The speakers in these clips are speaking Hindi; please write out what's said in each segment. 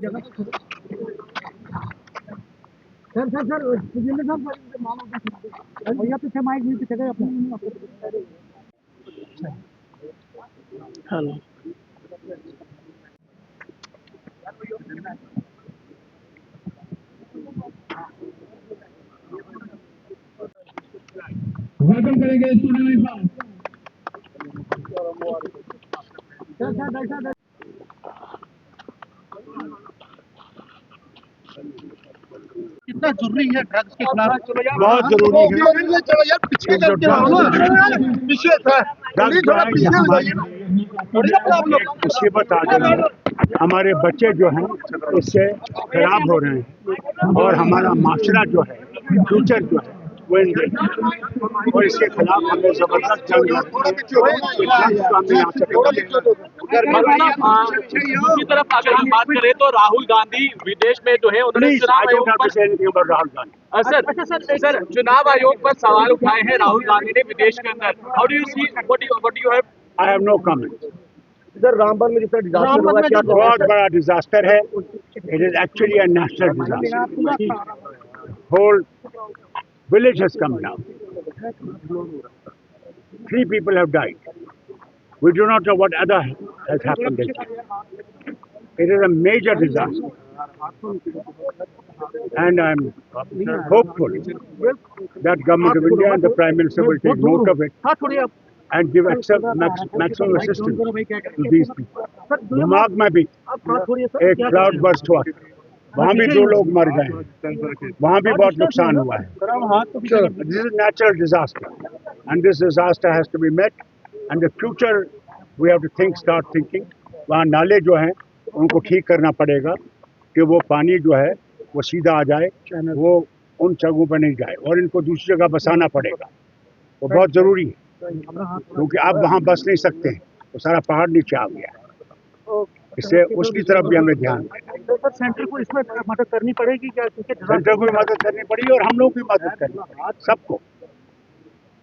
सर सर सर सुजिंदर साहब मानो भैया पीछे माइक भी पीछे गए अपने। हेलो वेलकम करेंगे स्टूडेंट साहब। कितना जरूरी है ड्रग्स के खिलाफ? बहुत जरूरी है। मुसीबत आ गई है, हमारे बच्चे जो हैं इससे खराब हो रहे हैं और हमारा माशरा जो है, फ्यूचर जो है वो और इसके खिलाफ हमें जबरदस्त जंग दूसरी तरफ अगर हम बात करें तो राहुल गांधी विदेश में जो है उन्होंने चुनाव आयोग पर राहुल गांधी सर चुनाव आयोग पर सवाल उठाए हैं राहुल गांधी ने विदेश के अंदर। How do you see what you have? I have no comment. Sir Ramban में जितना डिजास्टर हुआ क्या बहुत बड़ा डिजास्टर है। It is actually a national disaster. Whole village has come down. 3 people have died. We do not know what other has happened. It is a major disaster. And I'm hopeful that Government of India and the Prime Minister will take note of it and give maximum assistance to these people. दिमाग में भी एक क्लाउड बर्स्ट हुआ, वहाँ भी 2 लोग मर गए, वहाँ भी बहुत नुकसान हुआ है। This is natural disaster and this disaster has to be met and the future we have to start thinking. वहाँ नाले जो हैं उनको ठीक करना पड़ेगा कि वो पानी जो है वो सीधा आ जाए, वो उन जगहों पर नहीं जाए और इनको दूसरी जगह बसाना पड़ेगा। वो बहुत ज़रूरी है क्योंकि आप वहाँ बस नहीं सकते हैं, वो सारा पहाड़ नीचे आ गया है। इससे उसकी तरफ भी हमें ध्यान दें। सर सेंटर को इसमें मदद करनी पड़ेगी क्या? सेंटर को भी मदद करनी पड़ेगी और हम लोग भी मदद करनी पड़ेगी सबको,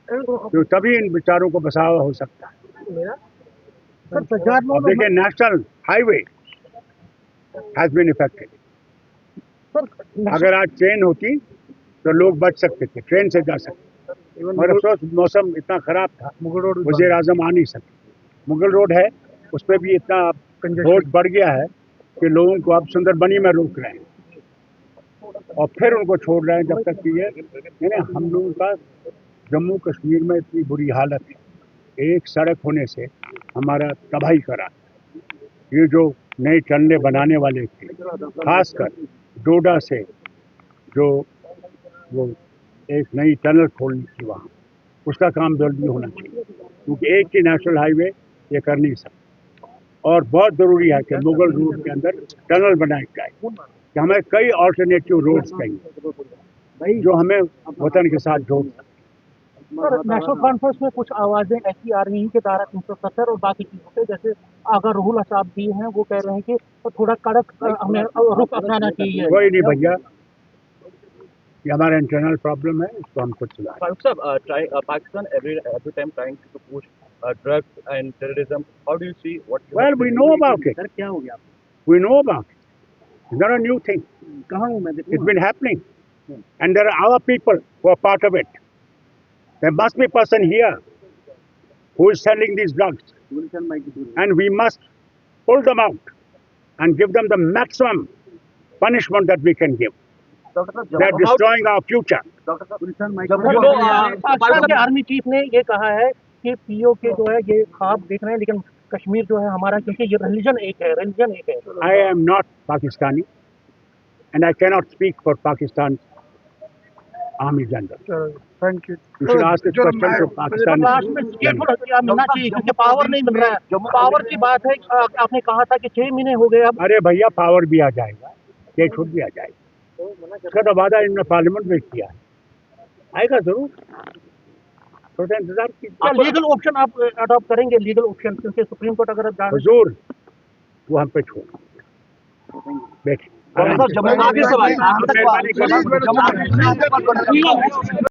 तो तभी इन विचारों को बचाव हो सकता है। अब देखिए national highway has been affected. अगर आज ट्रेन होती तो लोग बच सकते थे, ट्रेन से जा सकते, और अफसोस मौसम इतना खराब था, वज़ीर आज़म आ नहीं सके। मुगल रोड है, उस पर भी इतना रोड बढ़ गया है कि लोगों को अब सुंदरबनी में रोक रहे हैं और फिर उनको छोड़ रहे हैं जब तक कि ये हम लोगों का जम्मू कश्मीर में इतनी बुरी हालत है, एक सड़क होने से हमारा तबाही करा। ये जो नई टनलें बनाने वाले थे, खासकर डोडा से जो वो एक नई टनल खोलनी थी वहाँ, उसका काम जल्दी होना चाहिए क्योंकि एक ही नेशनल हाईवे ये कर नहीं सकता। और बहुत ज़रूरी है कि मुगल रोड के अंदर टनल बनाई जाए कि हमें कई ऑल्टरनेटिव रोड्स चाहिए जो हमें वतन के साथ जोड़ सकते। नेशनल कॉन्फ्रेंस में कुछ आवाजें ऐसी आ रही हैं कि धारा 370 और बाकी चीजों पे, जैसे अगर राहुल साहब भी हैं वो कह रहे हैं कि थोड़ा कड़क हमें रुख अपनाना चाहिए। कोई नहीं भैया, ये हमारा इंटरनल प्रॉब्लम है, इसको हम खुद सुधारेंगे। Pakistan every time trying to push drugs and terrorism. How do you see what? Well, we know about it. Sir क्या हो गया? We know about it. It's not a new thing. कहाँ हूँ मैं? It's been happening, and there are our people who are part of it. There must be a person here who is selling these drugs, and we must pull them out and give them the maximum punishment that we can give. They are destroying our future. Pakistan के आर्मी चीफ ने ये कहा है कि पीओ के जो है ये ख्वाब देख रहे हैं, लेकिन कश्मीर जो है हमारा, क्योंकि ये रिलीजन एक है। I am not Pakistani, and I cannot speak for Pakistan Army General. Thank you. You should ask this question to Pakistan. Last में ये थोड़ा क्या मिलना चाहिए क्योंकि पावर नहीं मिल रहा है। पावर की बात है, आपने कहा था कि 6 महीने हो गए अब। अरे भैया, पावर भी आ जाएगा, ये छूट भी आ जाएगा। इसका तो वादा इन्होंने पार्लियामेंट में किया है, आएगा जरूर, थोड़ा इंतजार कीजिए। लीगल ऑप्शन आप अडॉप्ट करेंगे? लीगल ऑप्शन, क्योंकि सुप्रीम कोर्ट अगर हुजूर वो हम पे छोड़ देखिए।